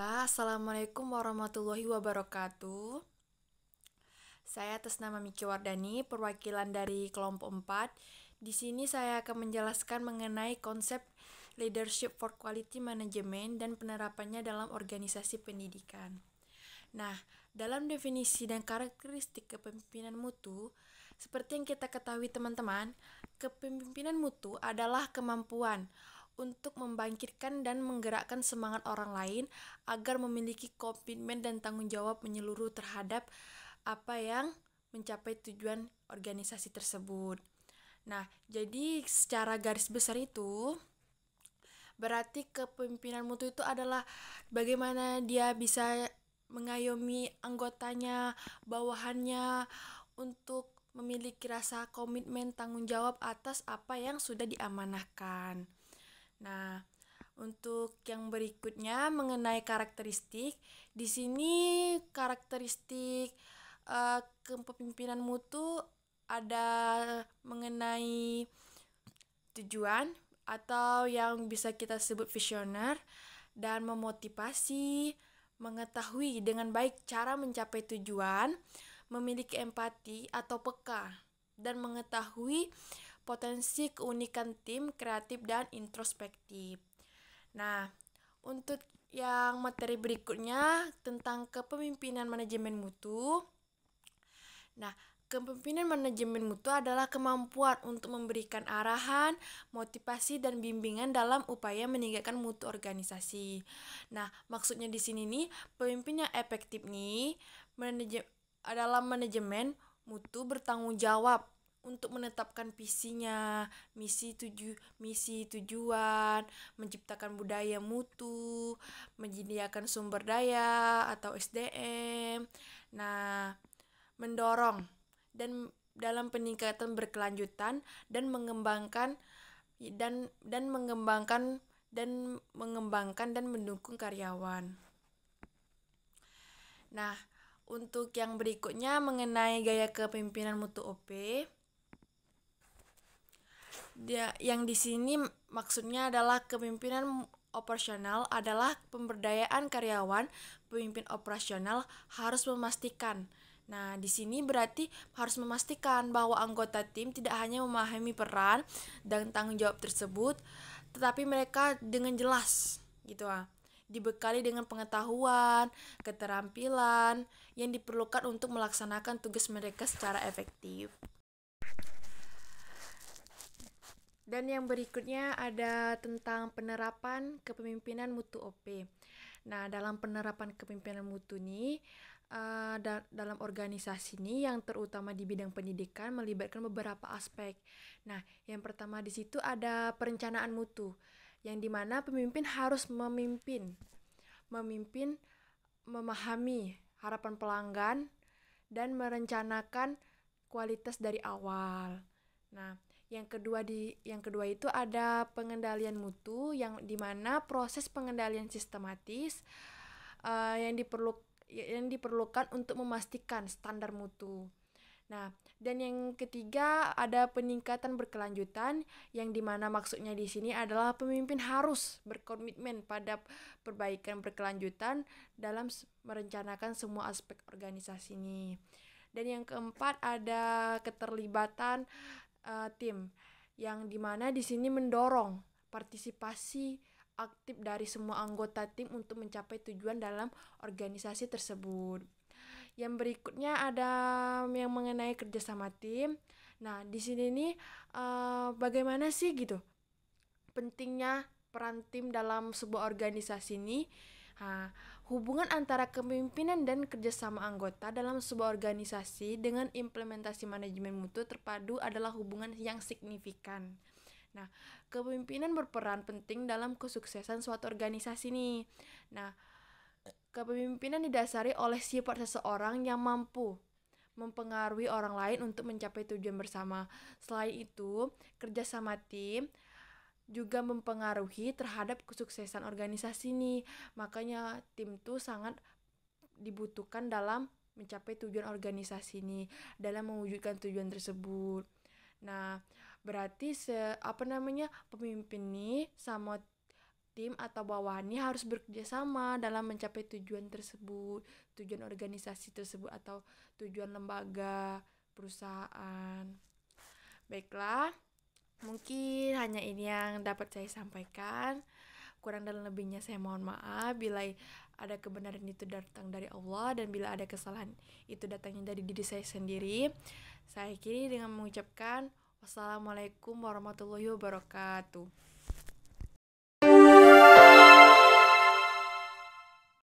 Bismillah, Assalamualaikum warahmatullahi wabarakatuh. Saya atas nama Miki Wardani, perwakilan dari kelompok 4. Di sini saya akan menjelaskan mengenai konsep Leadership for Quality Management dan penerapannya dalam organisasi pendidikan. Nah, dalam definisi dan karakteristik kepemimpinan mutu, seperti yang kita ketahui teman-teman, kepemimpinan mutu adalah kemampuan untuk membangkitkan dan menggerakkan semangat orang lain agar memiliki komitmen dan tanggung jawab menyeluruh terhadap apa yang mencapai tujuan organisasi tersebut. Nah, jadi secara garis besar itu berarti kepemimpinan mutu itu adalah bagaimana dia bisa mengayomi anggotanya, bawahannya untuk memiliki rasa komitmen tanggung jawab atas apa yang sudah diamanahkan. Nah, untuk yang berikutnya mengenai karakteristik, di sini karakteristik kepemimpinan mutu ada mengenai tujuan atau yang bisa kita sebut visioner dan memotivasi, mengetahui dengan baik cara mencapai tujuan, memiliki empati atau peka, dan mengetahui potensi keunikan tim, kreatif, dan introspektif. Nah, untuk yang materi berikutnya tentang kepemimpinan manajemen mutu. Nah, kepemimpinan manajemen mutu adalah kemampuan untuk memberikan arahan, motivasi, dan bimbingan dalam upaya meningkatkan mutu organisasi. Nah, maksudnya di sini nih, pemimpin yang efektif nih dalam manajemen mutu bertanggung jawab untuk menetapkan visinya, misi tujuan, menciptakan budaya mutu, menyediakan sumber daya atau SDM. Nah, mendorong dan dalam peningkatan berkelanjutan dan mengembangkan dan mendukung karyawan. Nah, untuk yang berikutnya mengenai gaya kepemimpinan mutu OP, yang di sini maksudnya adalah kepemimpinan operasional adalah pemberdayaan karyawan. Pemimpin operasional harus memastikan. Nah, di sini berarti harus memastikan bahwa anggota tim tidak hanya memahami peran dan tanggung jawab tersebut, tetapi mereka dengan jelas gitu dibekali dengan pengetahuan, keterampilan yang diperlukan untuk melaksanakan tugas mereka secara efektif. Dan yang berikutnya ada tentang penerapan kepemimpinan mutu OP. Nah, dalam penerapan kepemimpinan mutu ini, dalam organisasi ini yang terutama di bidang pendidikan melibatkan beberapa aspek. Nah, yang pertama di situ ada perencanaan mutu, yang dimana pemimpin harus memimpin, memahami harapan pelanggan, dan merencanakan kualitas dari awal. Nah, yang kedua itu ada pengendalian mutu, yang dimana proses pengendalian sistematis yang diperlukan untuk memastikan standar mutu. Nah, dan yang ketiga ada peningkatan berkelanjutan, yang dimana maksudnya di sini adalah pemimpin harus berkomitmen pada perbaikan berkelanjutan dalam merencanakan semua aspek organisasi ini. Dan yang keempat ada keterlibatan tim, yang dimana di sini mendorong partisipasi aktif dari semua anggota tim untuk mencapai tujuan dalam organisasi tersebut. Yang berikutnya ada yang mengenai kerjasama tim. Nah, di sini nih bagaimana sih gitu pentingnya peran tim dalam sebuah organisasi ini. Hubungan antara kepemimpinan dan kerjasama anggota dalam sebuah organisasi dengan implementasi manajemen mutu terpadu adalah hubungan yang signifikan. Nah, kepemimpinan berperan penting dalam kesuksesan suatu organisasi nih. Nah, kepemimpinan didasari oleh sifat seseorang yang mampu mempengaruhi orang lain untuk mencapai tujuan bersama. Selain itu, kerjasama tim juga mempengaruhi terhadap kesuksesan organisasi nih. Makanya tim tuh sangat dibutuhkan dalam mencapai tujuan organisasi ini, dalam mewujudkan tujuan tersebut. Nah, berarti pemimpin nih sama tim atau bawahan ini harus bekerja sama dalam mencapai tujuan tersebut, tujuan organisasi tersebut atau tujuan lembaga, perusahaan. Baiklah, mungkin hanya ini yang dapat saya sampaikan. Kurang dan lebihnya saya mohon maaf. Bila ada kebenaran itu datang dari Allah dan bila ada kesalahan itu datangnya dari diri saya sendiri. Saya akhiri dengan mengucapkan wassalamualaikum warahmatullahi wabarakatuh.